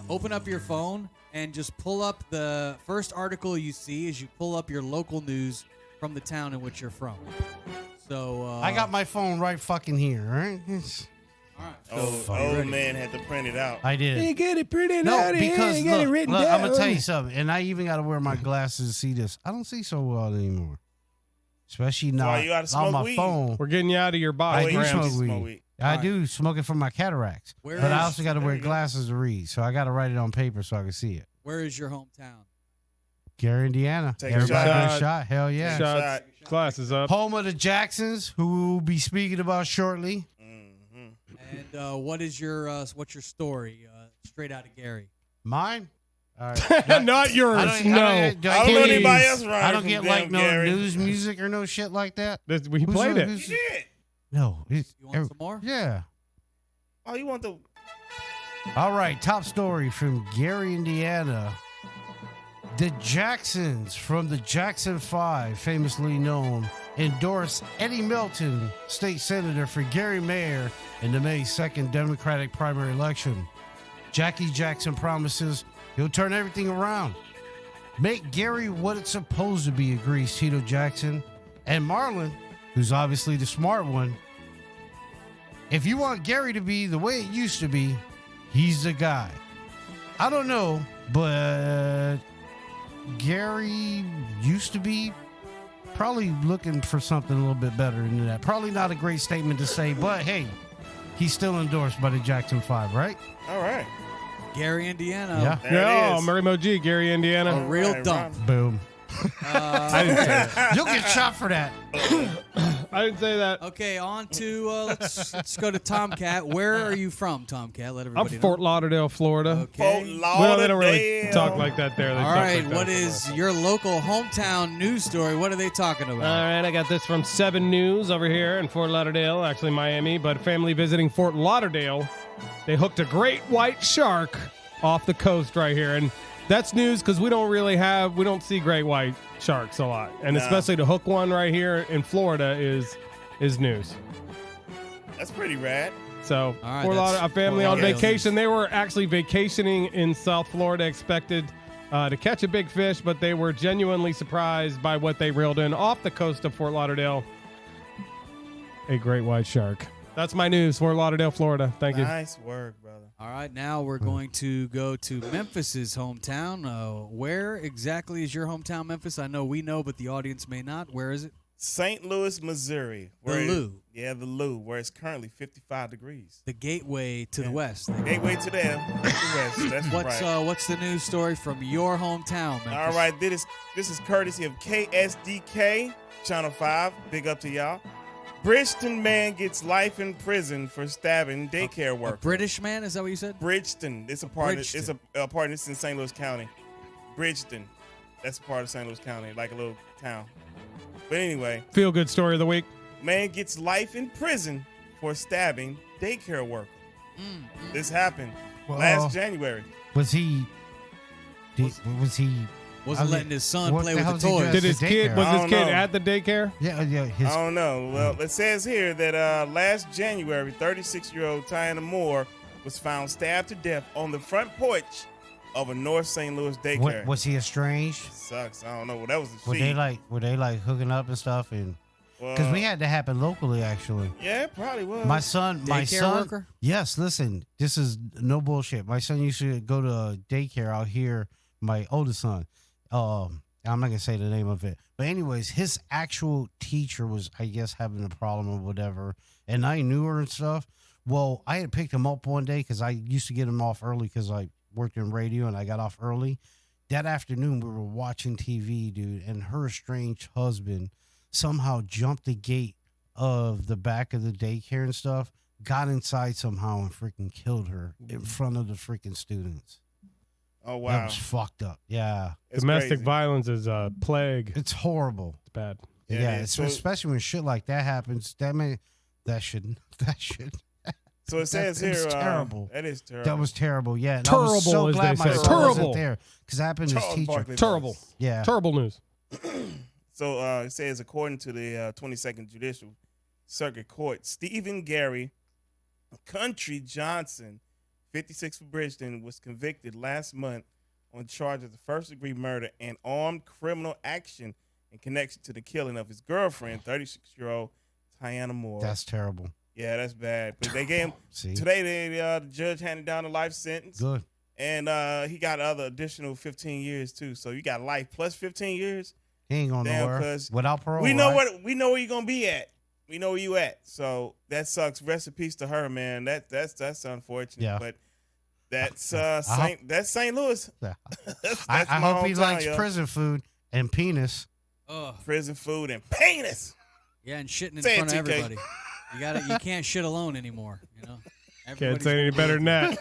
open up your phone and just pull up the first article you see as you pull up your local news from the town in which you're from. So I got my phone right fucking here, all right? all right. Old man had to print it out. I did. He get it printed No, out. because he get it look, written I'm down. going to tell you something, and I even got to wear my glasses to see this. I don't see so well anymore, especially now Why you gotta on smoke my weed? phone. We're getting you out of your body. I do Grams. smoke weed. I do smoke it for my cataracts, but I also got to wear glasses to read, so I got to write it on paper so I can see it. Where is your hometown? Gary, Indiana. Take a Everybody shot. get a shot. Hell yeah. Shots, glasses up. Home of the Jacksons, who we'll be speaking about shortly. And what is your what's your story? Straight out of Gary. Mine? All right. Not yours. I don't No. I don't know anybody else running I don't from get damn like no Gary. news music or no shit like that. We played it. You did. No. You want some more? Yeah. Oh, you want the... All right. Top story from Gary, Indiana. The Jacksons from the Jackson 5, famously known, endorse Eddie Milton, state senator for Gary Mayor in the May 2nd Democratic primary election. Jackie Jackson promises he'll turn everything around. Make Gary what it's supposed to be, agrees Tito Jackson. And Marlon, who's obviously the smart one, if you want Gary to be the way it used to be, he's the guy. I don't know, but Gary used to be probably looking for something a little bit better than that. Probably not a great statement to say, but hey, he's still endorsed by the Jackson 5, right? All right. Gary, Indiana. Yeah. There it No, is. Murray Moji, Gary, Indiana. A real Right, dump. Boom. I didn't say that. You'll get shot for that. I didn't say that. Okay, on to let's go to Tomcat. Where are you from, Tomcat? Let I'm everybody from know. Fort Lauderdale, Florida. Okay. Well, they don't really talk like that there. They All talk right, like that. what is your local hometown news story? What are they talking about? All right, I got this from 7 News over here in Fort Lauderdale, actually Miami, but family visiting Fort Lauderdale. They hooked a great white shark off the coast right here. And that's news because we don't see great white sharks a lot. And No. especially to hook one right here in Florida is news. That's pretty rad. So, All right, Fort that's Lauderdale, a family Fort on Lauderdale vacation. news. They were actually vacationing in South Florida, expected to catch a big fish, but they were genuinely surprised by what they reeled in off the coast of Fort Lauderdale. A great white shark. That's my news, Fort Lauderdale, Florida. Thank you. Nice work, brother. All right, now we're going to go to Memphis's hometown. Where exactly is your hometown, Memphis? I know we know, but the audience may not. Where is it? St. Louis, Missouri. The Lou. Yeah, the Lou, where it's currently 55 degrees. The gateway to the west. Gateway to the west. That's right. What's the news story from your hometown, Memphis? All right, this is courtesy of KSDK, Channel 5. Big up to y'all. Bridgeton man gets life in prison for stabbing daycare A worker. British man? Is that what you said? Bridgeton. It's a part. Bridgeton. It's a part. It's in St. Louis County. Bridgeton. That's a part of St. Louis County, like a little town. But anyway, Feel good story of the week. man gets life in prison for stabbing daycare worker. This happened last January. Was he? Wasn't letting his son what play the with hell's the he toys. dressed Did his as kid daycare? was I his don't kid know. at the daycare? Yeah, his. I don't know. Well, it says here that last January, 36-year-old Tiana Moore was found stabbed to death on the front porch of a North St. Louis daycare. What, was he estranged? Sucks. I don't know. Well, that was a Were she. they like hooking up and stuff? And because we had to happen locally, actually. Yeah, it probably was. My son. worker? Yes. Listen, this is no bullshit. My son used to go to daycare out here. My oldest son. I'm not gonna say the name of it, but anyways, his actual teacher was, I guess, having a problem or whatever, and I knew her and stuff. Well, I had picked him up one day because I used to get him off early because I worked in radio and I got off early. That afternoon, we were watching TV, dude, and her estranged husband somehow jumped the gate of the back of the daycare and stuff, got inside somehow and freaking killed her in front of the freaking students. Oh, wow. That was fucked up. Yeah. It's Domestic crazy. violence is a plague. It's horrible. It's bad. Yeah, Yeah, it is. it's, So- especially when shit like that happens. That should. So it says That was here. terrible. That is terrible. That was terrible. Yeah. And I Terrible, was so as glad they my say. son Terrible. wasn't there because it happened to his Charles teacher. Barkley Terrible. Boys. Yeah. Terrible news. So it says, according to the 22nd Judicial Circuit Court, Stephen Gary Country Johnson 56 from Bridgeton, was convicted last month on charges of first-degree murder and armed criminal action in connection to the killing of his girlfriend, 36-year-old Tiana Moore. That's terrible. Yeah, that's bad. But they gave him today. The judge handed down a life sentence. Good. And he got additional 15 years too. So you got life plus 15 years. He ain't going nowhere without parole. We know we know where you're gonna be at. We know where you at. So that sucks. Rest in peace to her, man. That's unfortunate. Yeah. But that's St. Louis. I hope he likes prison food and penis. Prison food and penis. Yeah, and shitting in front of everybody. You can't shit alone anymore. Can't say any better than that.